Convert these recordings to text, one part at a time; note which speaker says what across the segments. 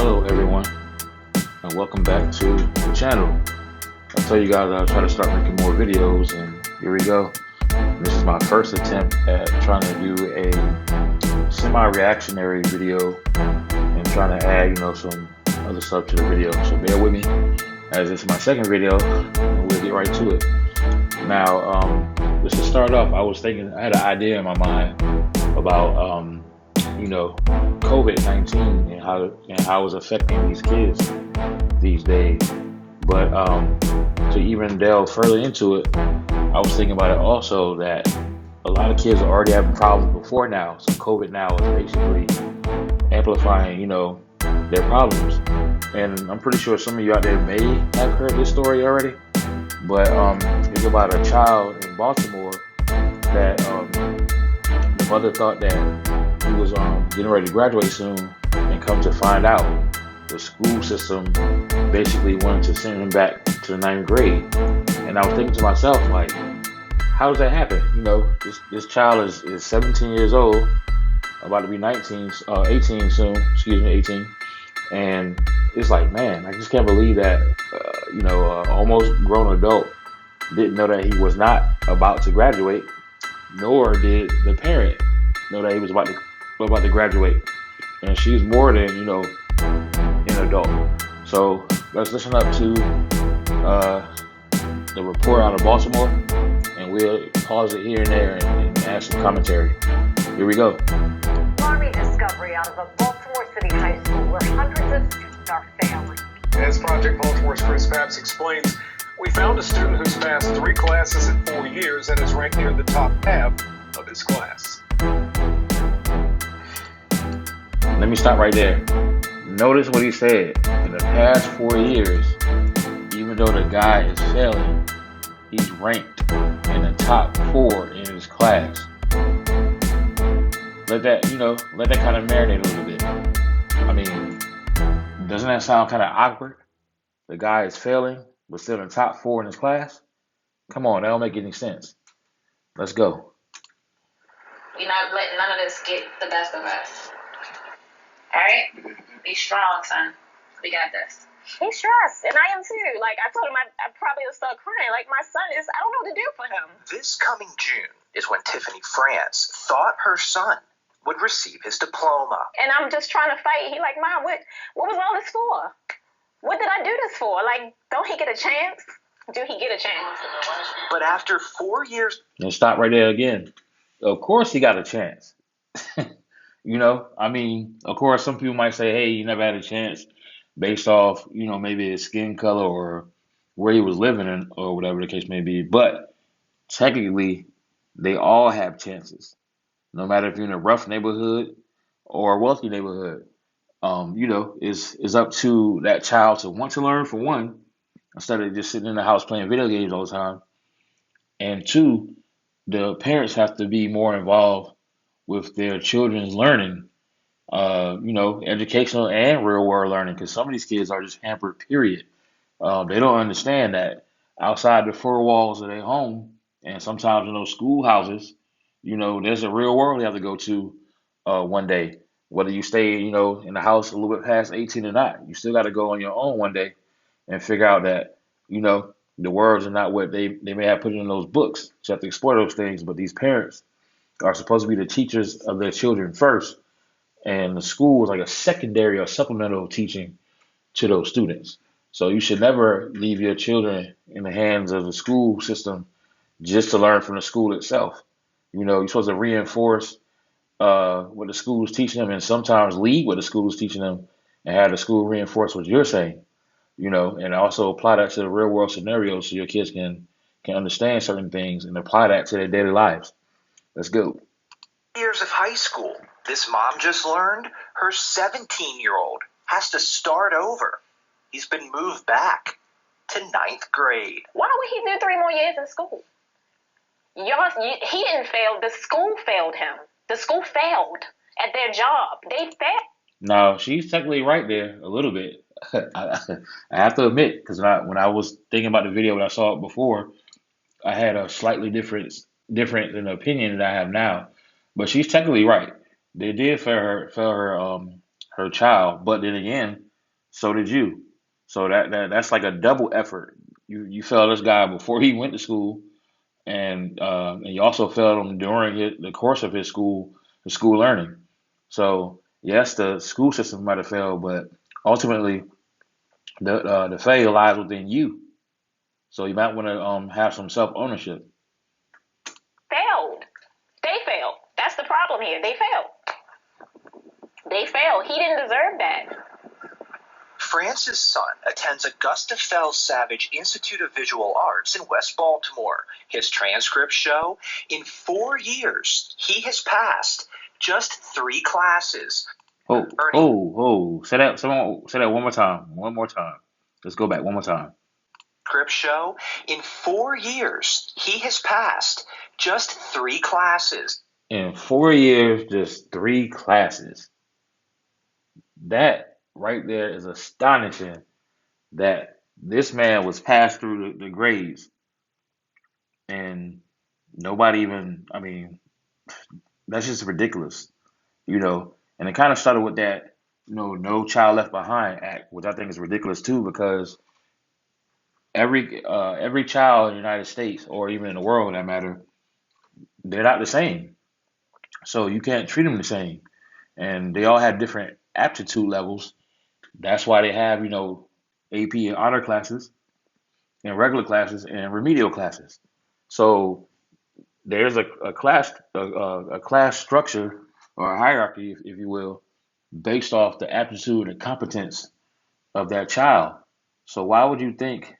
Speaker 1: Hello everyone, and welcome back to the channel. I tell you guys I'll try to start making more videos, and here we go. This is my first attempt at trying to do a semi-reactionary video and trying to add, some other stuff to the video. So bear with me, as this is my second video, and we'll get right to it. Now, just to start off, I was thinking, I had an idea in my mind about, COVID-19 and how it's affecting these kids these days. But to even delve further into it, I was thinking about it also that a lot of kids are already having problems before now. So COVID now is basically amplifying, their problems. And I'm pretty sure some of you out there may have heard this story already. But it's about a child in Baltimore that the mother thought that he was getting ready to graduate soon, and come to find out, the school system basically wanted to send him back to the ninth grade. And I was thinking to myself, like, how does that happen? This child is 17 years old, about to be 18 soon, 18. And it's like, man, I just can't believe that, almost grown adult didn't know that he was not about to graduate, nor did the parent know that he was about to graduate. And she's more than, an adult. So let's listen up to the report out of Baltimore, and we'll pause it here and there and add some commentary. Here we go.
Speaker 2: Alarming discovery out of a Baltimore City high school where hundreds of students are failing.
Speaker 3: As Project Baltimore's Chris Papps explains, we found a student who's passed 3 classes in 4 years and is ranked near the top half of his class.
Speaker 1: Let me stop right there. Notice what he said. In the past 4 years, even though the guy is failing, he's ranked in the top 4 in his class. Let that kind of marinate a little bit. I mean, doesn't that sound kind of awkward? The guy is failing, but still in the top 4 in his class? Come on, that don't make any sense. Let's go.
Speaker 4: We're not letting none of this get the best of us. All right? Be strong, son. We got this.
Speaker 2: He's stressed, and I am too. Like, I told him I probably would start crying. Like, my son I don't know what to do for him.
Speaker 5: This coming June is when Tiffany France thought her son would receive his diploma.
Speaker 2: And I'm just trying to fight. He like, Mom, what was all this for? What did I do this for? Like, don't he get a chance? Do he get a chance?
Speaker 5: But after 4 years...
Speaker 1: And stop right there again. Of course he got a chance. Of course, some people might say, hey, you never had a chance based off, maybe his skin color or where he was living in or whatever the case may be. But technically, they all have chances, no matter if you're in a rough neighborhood or a wealthy neighborhood. It's up to that child to want to learn, for one, instead of just sitting in the house playing video games all the time. And two, the parents have to be more involved with their children's learning, educational and real world learning, because some of these kids are just hampered, period. They don't understand that outside the 4 walls of their home, and sometimes in those schoolhouses, there's a real world you have to go to one day. Whether you stay, in the house a little bit past 18 or not, you still got to go on your own one day and figure out that, the words are not what they may have put in those books. So you have to explore those things. But these parents are supposed to be the teachers of their children first. And the school is like a secondary or supplemental teaching to those students. So you should never leave your children in the hands of the school system just to learn from the school itself. You're supposed to reinforce what the school is teaching them, and sometimes lead what the school is teaching them, and have the school reinforce what you're saying. And also apply that to the real world scenarios so your kids can understand certain things and apply that to their daily lives. Let's go.
Speaker 5: Years of high school. This mom just learned her 17-year-old has to start over. He's been moved back to 9th grade.
Speaker 2: Why would he do 3 more years in school? He didn't fail. The school failed him. The school failed at their job. They failed.
Speaker 1: No, she's technically right there a little bit. I have to admit, because when I was thinking about the video when I saw it before, I had a slightly different an opinion that I have now. But she's technically right. They did fail her child, but then again, So did you. So that's like a double effort. You failed this guy before he went to school, and you also failed him during the course of his school learning. So yes, the school system might have failed, but ultimately the failure lies within you. So you might want to have some self ownership.
Speaker 2: Failed. They failed. That's the problem here. They failed. They failed. He didn't deserve that.
Speaker 5: France's son attends Augusta Fells Savage Institute of Visual Arts in West Baltimore. His transcripts show in 4 years he has passed just 3 classes,
Speaker 1: Oh,
Speaker 5: earning
Speaker 1: oh, oh! Say that one more time. One more time. Let's go back one more time.
Speaker 5: transcripts show in 4 years he has passed just 3 classes.
Speaker 1: In 4 years, just 3 classes. That right there is astonishing. That this man was passed through the grades, and nobody even. I mean, that's just ridiculous, you know. And it kind of started with that, No Child Left Behind Act, which I think is ridiculous too, because every child in the United States or even in the world, for that matter, they're not the same. So you can't treat them the same, and they all have different aptitude levels. That's why they have, AP and honor classes and regular classes and remedial classes. So there's a class structure or a hierarchy, if you will, based off the aptitude and competence of that child. So why would you think?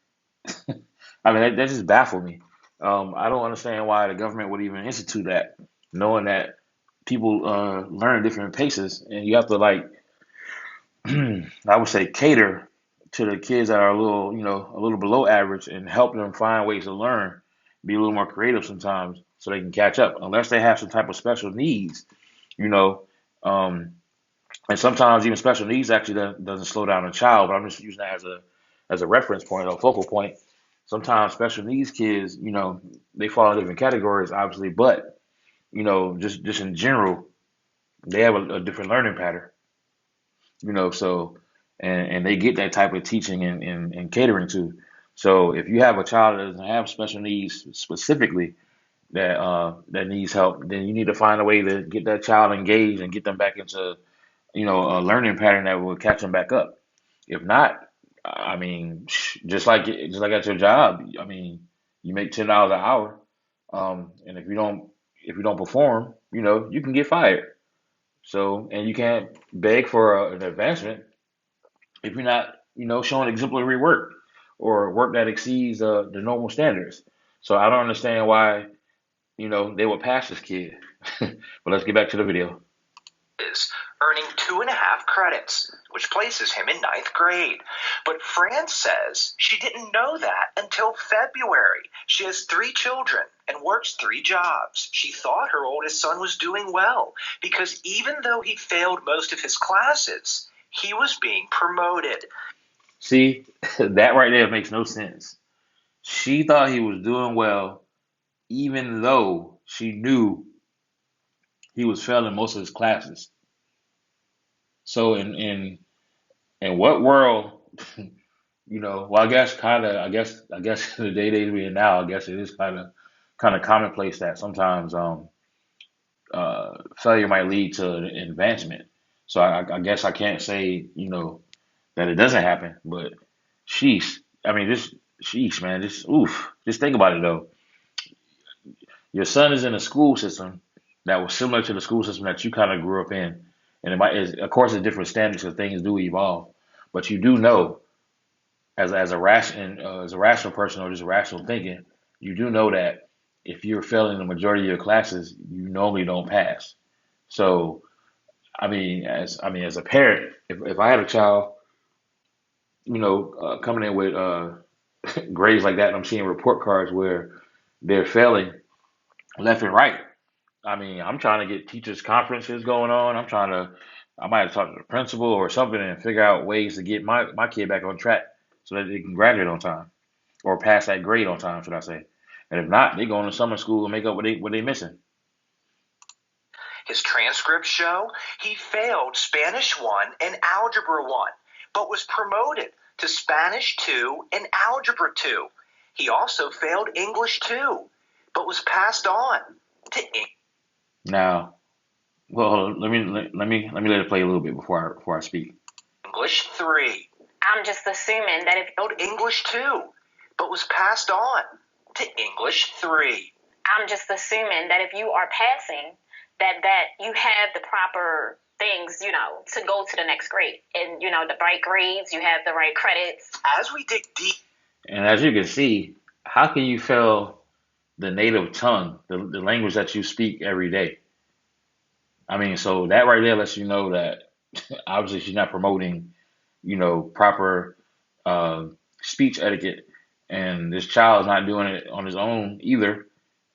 Speaker 1: I mean, that just baffled me. I don't understand why the government would even institute that, knowing that people learn at different paces, and you have to like, I would say, cater to the kids that are a little below average, and help them find ways to learn, be a little more creative sometimes, so they can catch up. Unless they have some type of special needs, you know. Um, and sometimes even special needs actually doesn't slow down a child. But I'm just using that as a reference point or focal point. Sometimes special needs kids, they fall in different categories, obviously, but just in general, they have a different learning pattern. So and they get that type of teaching and catering to. So if you have a child that doesn't have special needs specifically that needs help, then you need to find a way to get that child engaged and get them back into a learning pattern that will catch them back up. If not, I mean, just like at your job, I mean, you make $10 an hour, and if you don't perform, you can get fired. So, and you can't beg for an advancement if you're not, showing exemplary work or work that exceeds the normal standards. So I don't understand why, they would pass this kid. But let's get back to the video.
Speaker 5: Is earning 2.5 credits, which places him in 9th grade. But Fran says she didn't know that until February. She has 3 children and works 3 jobs. She thought her oldest son was doing well because even though he failed most of his classes, he was being promoted.
Speaker 1: See, that right there makes no sense. She thought he was doing well, even though she knew he was failing most of his classes. So in what world, well, I guess in the day we're in now, I guess it is kind of commonplace that sometimes failure might lead to advancement. So I guess I can't say that it doesn't happen, but sheesh. I mean, just sheesh, man. Just oof. Just think about it though. Your son is in a school system that was similar to the school system that you kind of grew up in, and of course, it's different standards because things do evolve. But you do know, as a rational person or just rational thinking, you do know that if you're failing the majority of your classes, you normally don't pass. So, as a parent, if I had a child, coming in with grades like that, and I'm seeing report cards where they're failing left and right. I mean, I'm trying to get teachers' conferences going on. I might have talked to the principal or something and figure out ways to get my kid back on track so that they can graduate on time or pass that grade on time, should I say. And if not, they go into summer school and make up what they missing.
Speaker 5: His transcripts show he failed Spanish 1 and Algebra 1, but was promoted to Spanish 2 and Algebra 2. He also failed English 2, but was passed on to
Speaker 1: Now, well, let it play a little bit before I speak.
Speaker 5: English 3.
Speaker 2: I'm just assuming that if
Speaker 5: Failed English 2, but was passed on to English 3.
Speaker 2: I'm just assuming that if you are passing, that you have the proper things, to go to the next grade. And, the right grades, you have the right credits.
Speaker 5: As we dig deep,
Speaker 1: And as you can see, how can you fail the native tongue, the language that you speak every day? I mean, so that right there lets you know that obviously she's not promoting, proper uh, speech etiquette, and this child is not doing it on his own either.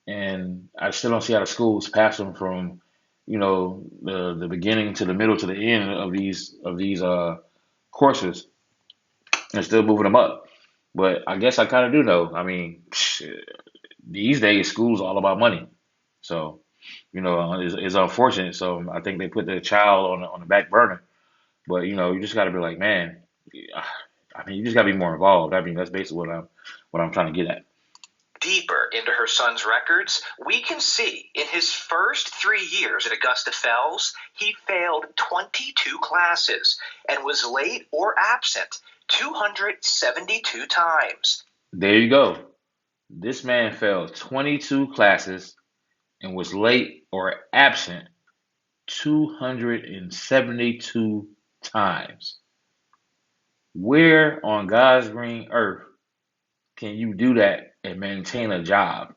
Speaker 1: And I still don't see how the schools pass them from, the beginning to the middle to the end of these courses, and still moving them up. But I guess I kind of do know. I mean, these days school's all about money, so it's unfortunate. So I think they put the child on the back burner. But you just got to be like, man. I mean, you just got to be more involved. I mean, that's basically what I'm trying to get at.
Speaker 5: deeper into her son's records, we can see in his first 3 years at Augusta Fells, he failed 22 classes and was late or absent 272 times.
Speaker 1: There you go. This man failed 22 classes and was late or absent 272 times. Where on God's green earth can you do that and maintain a job?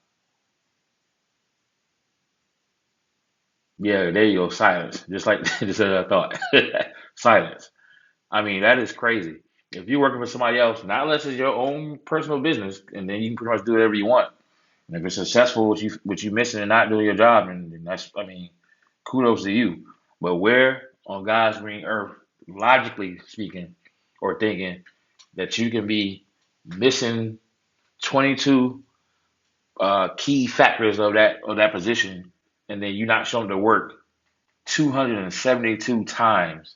Speaker 1: Yeah, there you go. Silence. Just like just as I thought. Silence. I mean, that is crazy. If you're working for somebody else, not unless it's your own personal business, and then you can pretty much do whatever you want. And if it's successful, what you missing and not doing your job, and that's, I mean, kudos to you. But where on God's green earth, logically speaking, or thinking that you can be missing 22 key factors of that position, and then you're not showing to work 272 times?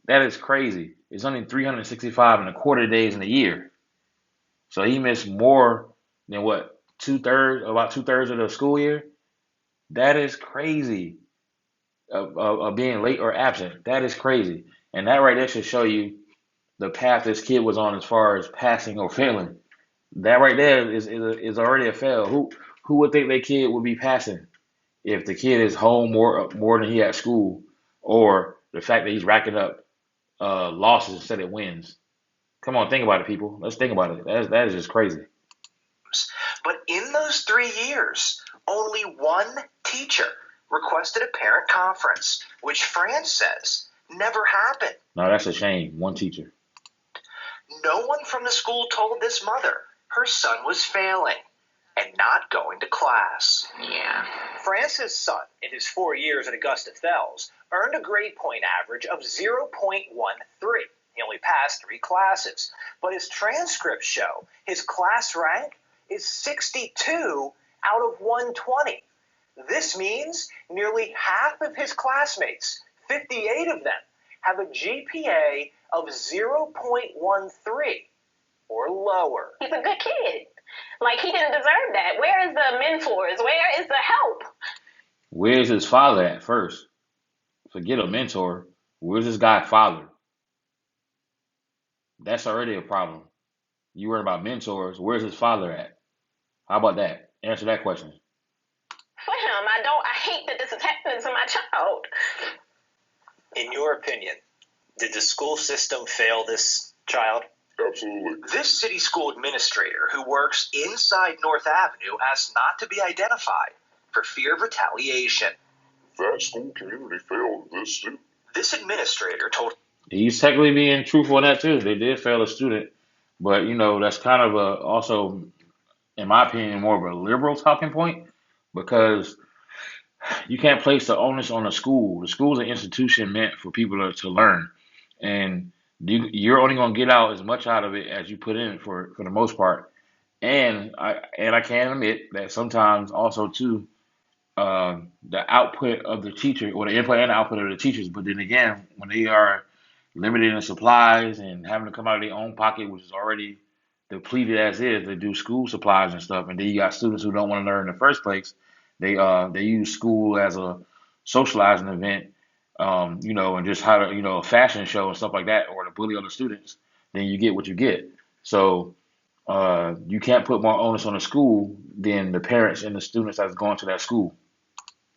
Speaker 1: That is crazy. It's only 365 and a quarter days in a year. So he missed more than what, about two-thirds of the school year? That is crazy. Of being late or absent. That is crazy. And that right there should show you the path this kid was on as far as passing or failing. That right there is already a fail. Who would think their kid would be passing if the kid is home more than he at school, or the fact that he's racking up losses instead of wins? Come on, think about it, people. Let's think about it. That is just crazy.
Speaker 5: But in those 3 years, only one teacher requested a parent conference, which France says never happened.
Speaker 1: No, that's a shame. One teacher.
Speaker 5: No one from the school told this mother her son was failing and not going to class.
Speaker 4: Yeah.
Speaker 5: France's son, in his 4 years at Augusta Fells, earned a grade point average of 0.13. He only passed 3 classes, but his transcripts show his class rank is 62 out of 120. This means nearly half of his classmates, 58 of them, have a GPA of 0.13 or lower.
Speaker 2: He's a good kid. Like, he didn't deserve that. Where is the mentors? Where is the help?
Speaker 1: Where's his father at first? Forget a mentor. Where's this guy father? That's already a problem. You worry about mentors. Where's his father at? How about that? Answer that question.
Speaker 2: For him, I hate that this is happening to my child.
Speaker 6: In your opinion, did the school system fail this child?
Speaker 3: Absolutely.
Speaker 5: This city school administrator who works inside North Avenue asked not to be identified for fear of retaliation.
Speaker 3: That school community failed this student.
Speaker 5: This administrator told
Speaker 1: He's technically being truthful in that too. They did fail a student, but that's kind of also, in my opinion, more of a liberal talking point, because you can't place the onus on the school. The school is an institution meant for people to learn, and you're only going to get out as much out of it as you put in for the most part. And I can admit that sometimes also too, the output of the teacher, or the input and output of the teachers. But then again, when they are limited in supplies and having to come out of their own pocket, which is already depleted as is, to do school supplies and stuff. And then you got students who don't want to learn in the first place. They use school as a socializing event, and just how to, a fashion show and stuff like that, or to bully other students. Then you get what you get. So you can't put more onus on the school than the parents and the students that's going to that school.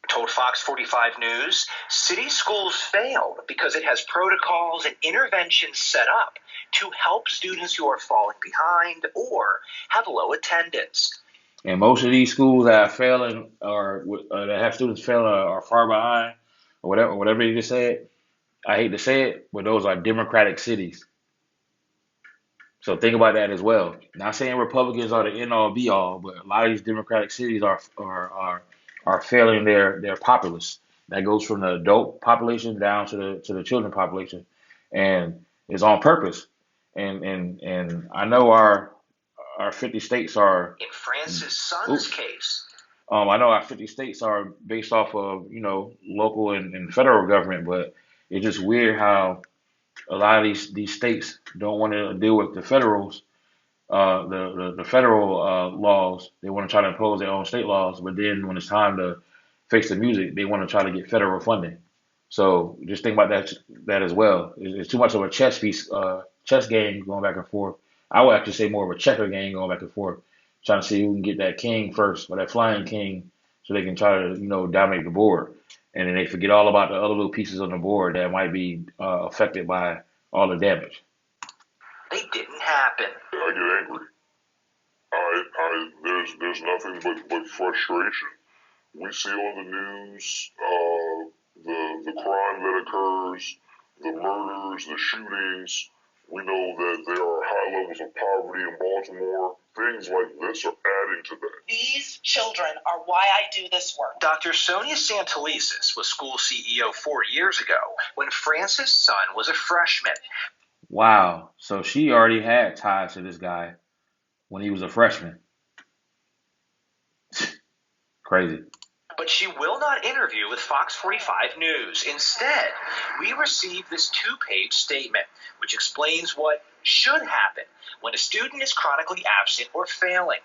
Speaker 5: Told Fox 45 News, city schools failed because it has protocols and interventions set up to help students who are falling behind or have low attendance.
Speaker 1: And most of these schools that are failing or that have students failing are far behind, or whatever you just said. I hate to say it, but those are democratic cities. So think about that as well. Not saying Republicans are the end all be all, but a lot of these democratic cities are failing their populace. That goes from the adult population down to the children population, and it's on purpose. And I know our 50 states are.
Speaker 5: In Francis' son's case,
Speaker 1: I know our 50 states are based off of local and federal government, but it's just weird how a lot of these states don't want to deal with the federals, the federal laws. They want to try to impose their own state laws, but then when it's time to fix the music, they want to try to get federal funding. So just think about that as well. It's too much of a chess game going back and forth. I would actually say more of a checker game going back and forth, trying to see who can get that king first or that flying king, so they can try to dominate the board, and then they forget all about the other little pieces on the board that might be affected by all the damage.
Speaker 5: they didn't happen.
Speaker 7: I get angry. There's nothing but frustration. We see on the news the crime that occurs, the murders, the shootings. We know that there are high levels of poverty in Baltimore. Things like this are adding to that.
Speaker 8: These children are why I do this work.
Speaker 5: Dr. Sonia Santelises was school CEO 4 years ago when Francis' son was a freshman.
Speaker 1: Wow. So she already had ties to this guy when he was a freshman. Crazy.
Speaker 5: But she will not interview with Fox 45 News. Instead, we received this 2-page statement, which explains what should happen when a student is chronically absent or failing.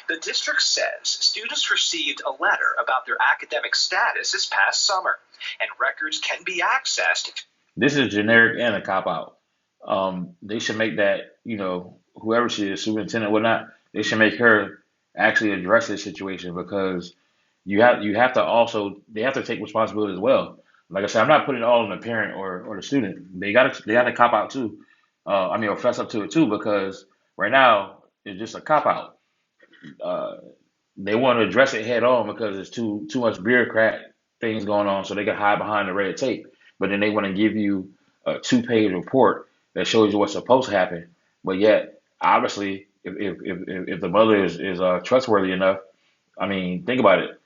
Speaker 5: The district says students received a letter about their academic status this past summer, and records can be accessed.
Speaker 1: This is generic and a cop out. They should make that, whoever she is, superintendent, whatnot, they should make her actually address this situation, because you have to also, they have to take responsibility as well. Like I said, I'm not putting it all on the parent or the student. They got to cop out too. Or fess up to it too, because right now it's just a cop out. Uh, they want to address it head on because there's too much bureaucrat things going on, so they can hide behind the red tape. But then they want to give you a 2-page report that shows you what's supposed to happen. But yet, obviously, if the mother is trustworthy enough, I mean, think about it.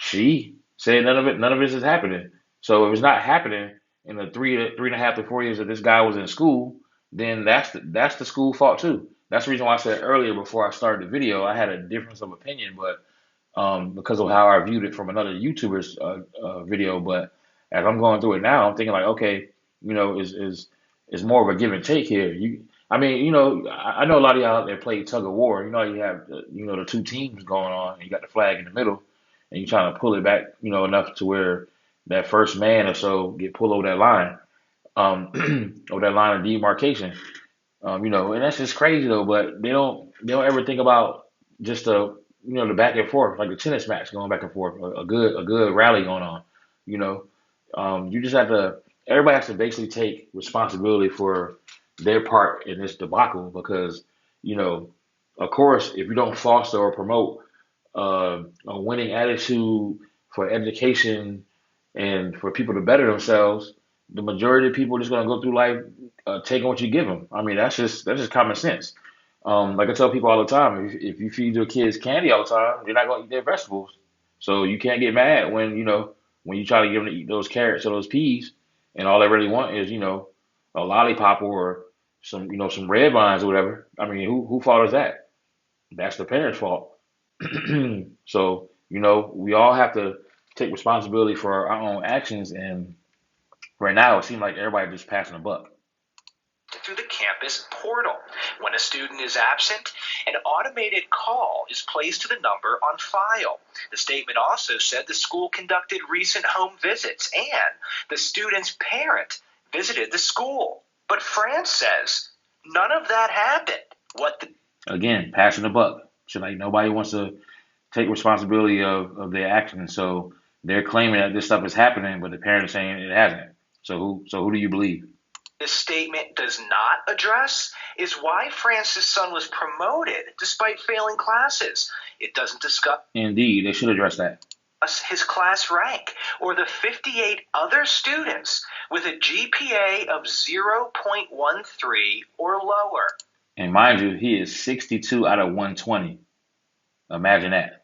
Speaker 1: She said none of this is happening. So if it's not happening in the 3.5 to 4 years that this guy was in school, then that's the school fault too. That's the reason why I said earlier, before I started the video, I had a difference of opinion, but because of how I viewed it from another YouTuber's video. But as I'm going through it now, I'm thinking like, okay, is more of a give and take here. I know a lot of y'all out there play tug of war. You have the two teams going on, and you got the flag in the middle, and you're trying to pull it back, enough to where that first man or so get pulled over that line, over that line of demarcation. And that's just crazy though. But they don't ever think about just the back and forth, like the tennis match going back and forth, a good rally going on. You know, you just have to. Everybody has to basically take responsibility for their part in this debacle, because you know, of course, if you don't foster or promote a winning attitude for education and for people to better themselves, the majority of people are just going to go through life taking what you give them. I mean, that's just common sense. Like I tell people all the time, if you feed your kids candy all the time, they're not going to eat their vegetables. So you can't get mad when you try to give them to eat those carrots or those peas, and all they really want is a lollipop or some red vines or whatever. I mean, who fault is that? That's the parents' fault. So we all have to take responsibility for our own actions, and right now it seems like everybody just passing the buck.
Speaker 5: through the campus portal. When a student is absent, an automated call is placed to the number on file. The statement also said the school conducted recent home visits and the student's parent visited the school. But France says none of that happened.
Speaker 1: Again, passing the buck. So like nobody wants to take responsibility of their actions. So they're claiming that this stuff is happening, but the parents are saying it hasn't. So who do you believe?
Speaker 5: This statement does not address is why France's son was promoted despite failing classes. It doesn't discuss
Speaker 1: Indeed, they should address that.
Speaker 5: his class rank or the 58 other students with a GPA of 0.13 or lower.
Speaker 1: And mind you, he is 62 out of 120. Imagine that.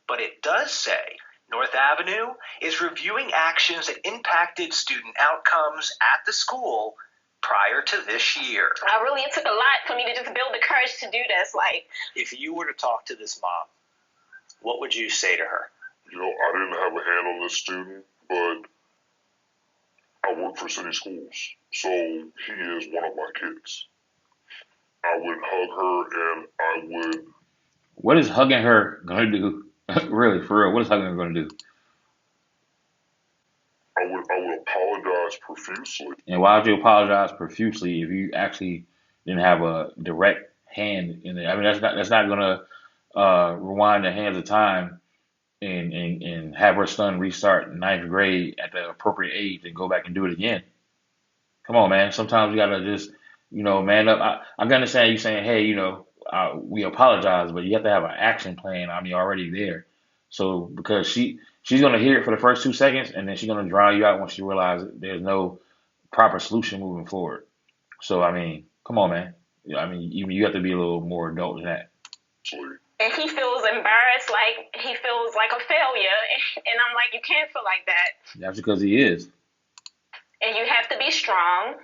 Speaker 5: But it does say North Avenue is reviewing actions that impacted student outcomes at the school prior to this year.
Speaker 2: It took a lot for me to just build the courage to do this. Like,
Speaker 6: If you were to talk to this mom, what would you say to her?
Speaker 7: You know, I didn't have a hand on this student, but I work for city schools, so he is one of my kids. I would hug her and I would.
Speaker 1: What is hugging her gonna do? Really, for real, what is hugging her gonna do?
Speaker 7: I would apologize profusely.
Speaker 1: And why would you apologize profusely if you actually didn't have a direct hand in it? I mean, that's not gonna rewind the hands of time and have her son restart ninth grade at the appropriate age and go back and do it again. Come on, man. Sometimes you gotta just, man up. I can understand you saying, hey, we apologize, but you have to have an action plan. I mean, already there. So because she's gonna hear it for the first 2 seconds, and then she's gonna drown you out once she realizes there's no proper solution moving forward. So I mean, come on, man. I mean, you have to be a little more adult than that.
Speaker 7: Absolutely.
Speaker 2: and he feels embarrassed, like he feels like a failure. And I'm like, you can't feel like that.
Speaker 1: That's because he is.
Speaker 2: And you have to be strong.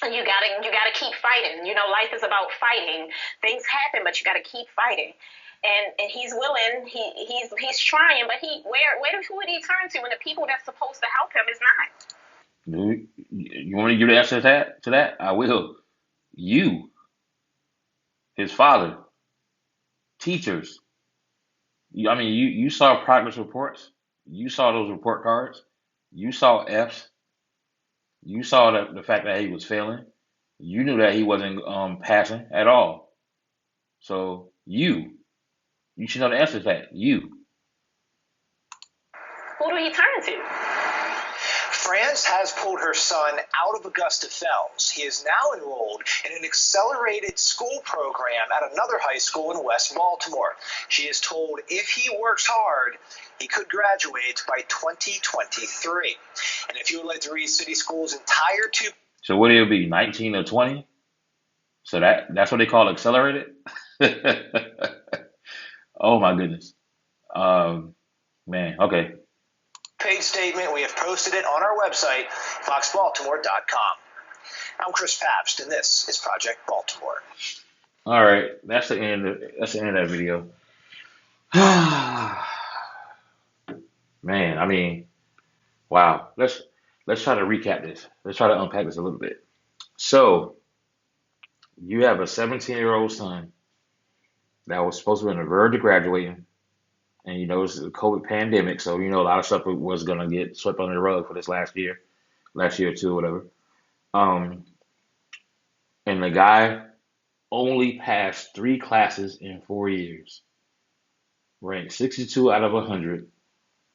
Speaker 2: And you gotta keep fighting. Life is about fighting. Things happen, but you gotta keep fighting. And he's willing. He's trying, but who would he turn to when the people that's supposed to help him is not?
Speaker 1: You want me to give the answer to that? I will. You, his father, teachers. I mean, you saw progress reports. You saw those report cards. You saw F's. You saw the fact that he was failing. You knew that he wasn't passing at all. So you should know the answer to that. You.
Speaker 2: Who do he turn to?
Speaker 5: France has pulled her son out of Augusta Fells. He is now enrolled in an accelerated school program at another high school in West Baltimore. She is told if he works hard, he could graduate by 2023. And if you would like to read City School's entire
Speaker 1: So what will it be, 19 or 20? So that's what they call accelerated? Oh my goodness. Man, okay.
Speaker 5: page statement, we have posted it on our website, foxbaltimore.com. I'm Chris Pabst, and this is Project Baltimore.
Speaker 1: All right, that's the end of that video. Man, I mean, wow. Let's try to recap this. Let's try to unpack this a little bit. So, you have a 17-year-old son that was supposed to be on the verge of graduating, and it's a COVID pandemic, so a lot of stuff was gonna get swept under the rug for this last year or two, whatever. And the guy only passed 3 classes in 4 years, ranked 62 out of 100,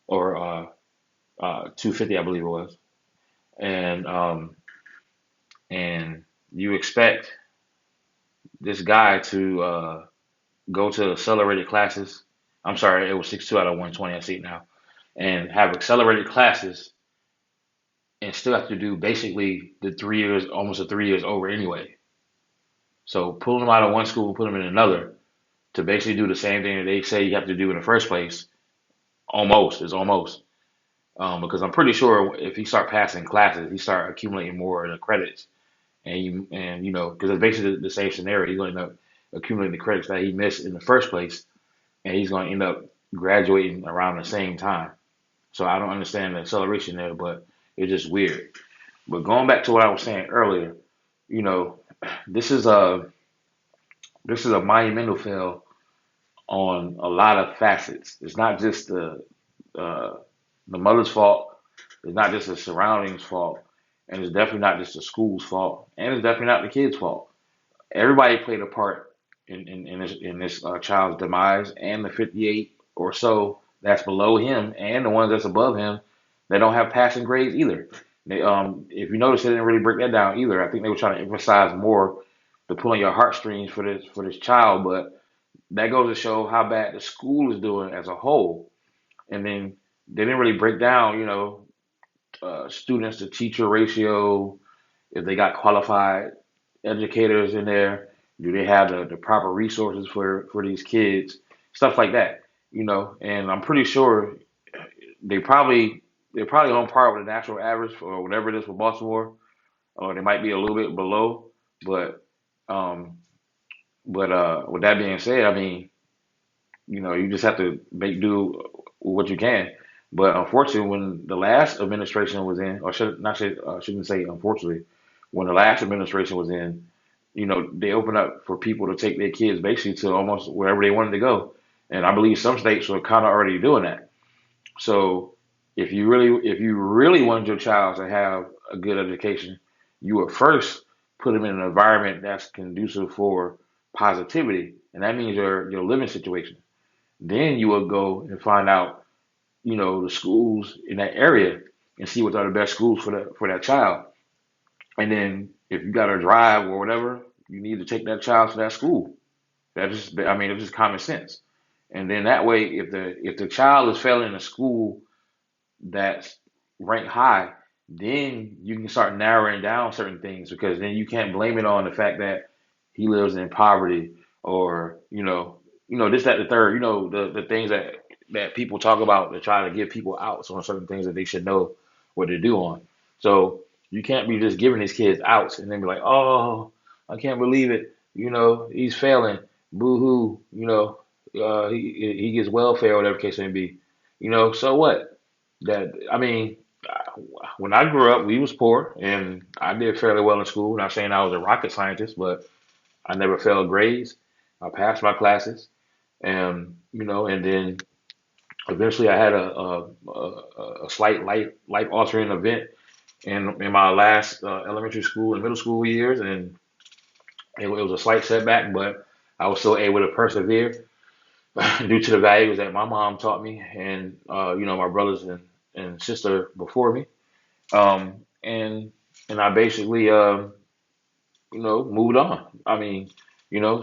Speaker 1: or 250, I believe it was, and you expect this guy to go to accelerated classes. I'm sorry, it was 62 out of 120. I see it now, and have accelerated classes, and still have to do basically the 3 years, almost the 3 years over anyway. So pulling them out of one school and put them in another to basically do the same thing that they say you have to do in the first place, almost. Because I'm pretty sure if he start passing classes, he start accumulating more of the credits, and because it's basically the same scenario. He's going to end up accumulating the credits that he missed in the first place, and he's going to end up graduating around the same time. So I don't understand the acceleration there, but it's just weird. But going back to what I was saying earlier, you know, this is a this is a monumental fail on a lot of facets. It's not just uh, the mother's fault. It's not just the surroundings' fault, and it's definitely not just the school's fault, and it's definitely not the kid's fault. Everybody played a part in this child's demise, and the 58 or so that's below him, and the ones that's above him that don't have passing grades either. If you notice, they didn't really break that down either. I think they were trying to emphasize more the pulling your heartstrings for this child, but that goes to show how bad the school is doing as a whole. And then they didn't really break down, students to teacher ratio, if they got qualified educators in there, do they have the proper resources for these kids, stuff like that, And I'm pretty sure they probably they're probably on par with the national average or whatever it is for Baltimore, or they might be a little bit below. But um, with that being said, I mean, you just have to make do with what you can. But unfortunately, when the last administration was in, or should not say, shouldn't say unfortunately, when the last administration was in, they opened up for people to take their kids basically to almost wherever they wanted to go. And I believe some states are kind of already doing that. So if you really wanted your child to have a good education, you would first put them in an environment that's conducive for positivity, and that means your living situation. Then you will go and find out, the schools in that area and see what are the best schools for that child. And then if you got to drive or whatever, you need to take that child to that school. I mean, it's just common sense. And then that way, if the child is failing in a school that's ranked high, then you can start narrowing down certain things, because then you can't blame it on the fact that he lives in poverty, or this, that, the third, the things that people talk about to try to give people outs on certain things that they should know what to do on. So you can't be just giving these kids outs and then be like, oh, I can't believe it, he's failing, boo hoo, he gets welfare, whatever case may be, so what? That I mean, when I grew up, we was poor, and I did fairly well in school. Not saying I was a rocket scientist, but I never failed grades. I passed my classes, and and then eventually I had a slight life altering event in my last elementary school and middle school years, and it was a slight setback, but I was still able to persevere due to the values that my mom taught me, and my brothers and sister before me. And I basically moved on. I mean,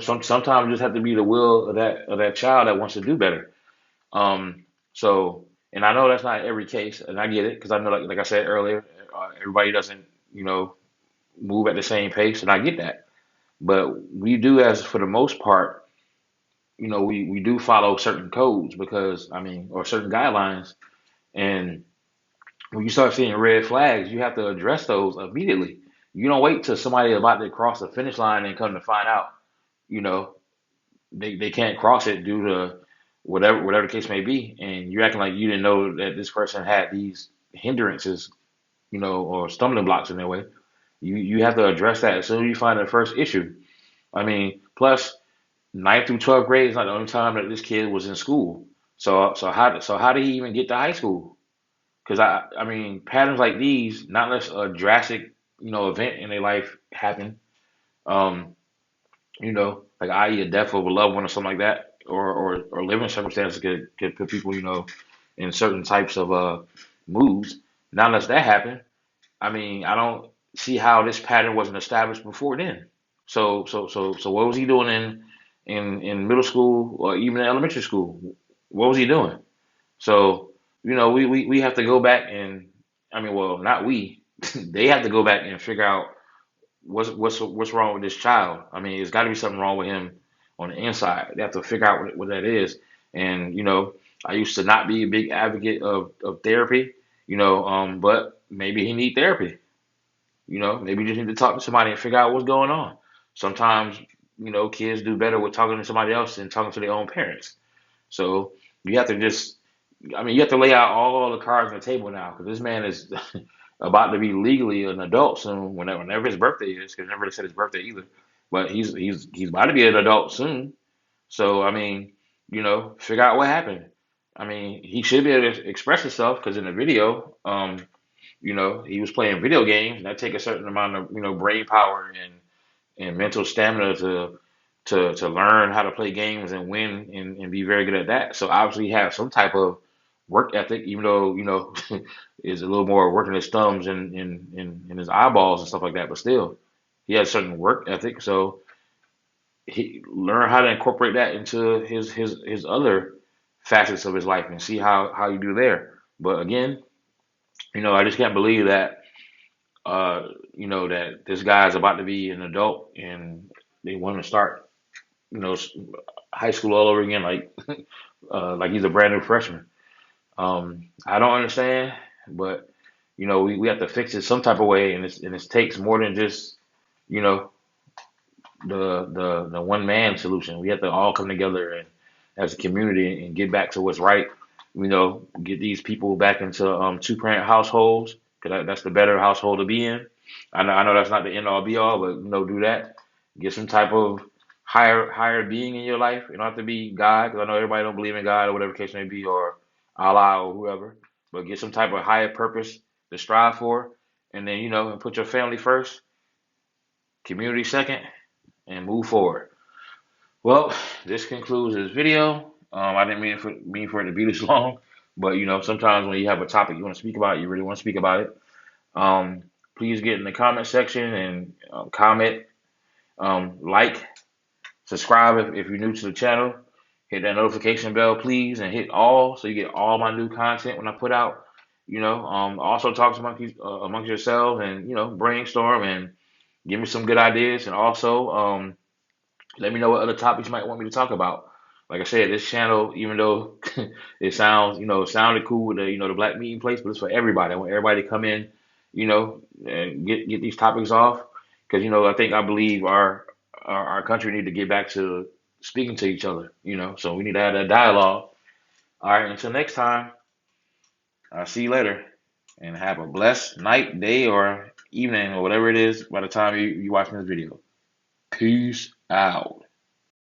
Speaker 1: sometimes you just have to be the will of that child that wants to do better. Um, so, and I know that's not every case, and I get it, because I know, like I said earlier, everybody doesn't move at the same pace, and I get that. But we do, as for the most part, we do follow certain codes, because I mean, or certain guidelines, and when you start seeing red flags, you have to address those immediately. You don't wait till somebody about to cross the finish line and come to find out, you know, they can't cross it due to whatever the case may be, and you're acting like you didn't know that this person had these hindrances, or stumbling blocks in their way. You have to address that as soon as you find the first issue. I mean, plus ninth through 12th grade is not the only time that this kid was in school. So how did he even get to high school? Because I mean, patterns like these, not unless a drastic, event in their life happen, um, like i.e. a death of a loved one or something like that, or living circumstances could put people, in certain types of moods. Not unless that happened, I mean, I don't see how this pattern wasn't established before then. So what was he doing in middle school or even in elementary school? What was he doing? So, we have to go back and, I mean, well, not we, they have to go back and figure out what's wrong with this child. I mean, it's got to be something wrong with him on the inside. They have to figure out what that is. And, I used to not be a big advocate of therapy, but maybe he need therapy. Maybe you just need to talk to somebody and figure out what's going on. Sometimes, kids do better with talking to somebody else than talking to their own parents. So you have to just, I mean, you have to lay out all the cards on the table now, because this man is about to be legally an adult soon, whenever his birthday is, because never really said his birthday either. But he's about to be an adult soon. So I mean, figure out what happened. I mean, he should be able to express himself because in the video, he was playing video games, and that take a certain amount of brain power and mental stamina to learn how to play games and win and be very good at that. So obviously he has some type of work ethic, even though is a little more working his thumbs and his eyeballs and stuff like that. But still, he has a certain work ethic. So he learn how to incorporate that into his other facets of his life and see how you do there. But again, I just can't believe that that this guy is about to be an adult and they want to start, high school all over again, like he's a brand new freshman. I don't understand, but we have to fix it some type of way, and it takes more than just you know the one man solution. We have to all come together and as a community and get back to what's right. Get these people back into two-parent households because that's the better household to be in. I know that's not the end all be all, but do that. Get some type of higher being in your life. You don't have to be God because I know everybody don't believe in God or whatever case may be or Allah or whoever, but get some type of higher purpose to strive for, and then and put your family first, community second, and move forward. Well, this concludes this video. I didn't mean for it to be this long, but sometimes when you have a topic you want to speak about, you really want to speak about it. Please get in the comment section and comment, like, subscribe if you're new to the channel. Hit that notification bell, please, and hit all so you get all my new content when I put out. Also talk amongst yourselves and brainstorm and give me some good ideas, and also let me know what other topics you might want me to talk about. Like I said, this channel, even though it sounded cool with the black meeting place, but it's for everybody. I want everybody to come in, and get these topics off, because I believe our country need to get back to speaking to each other. So we need to have that dialogue. All right, until next time, I'll see you later, and have a blessed night, day, or evening, or whatever it is by the time you watching this video. Peace out.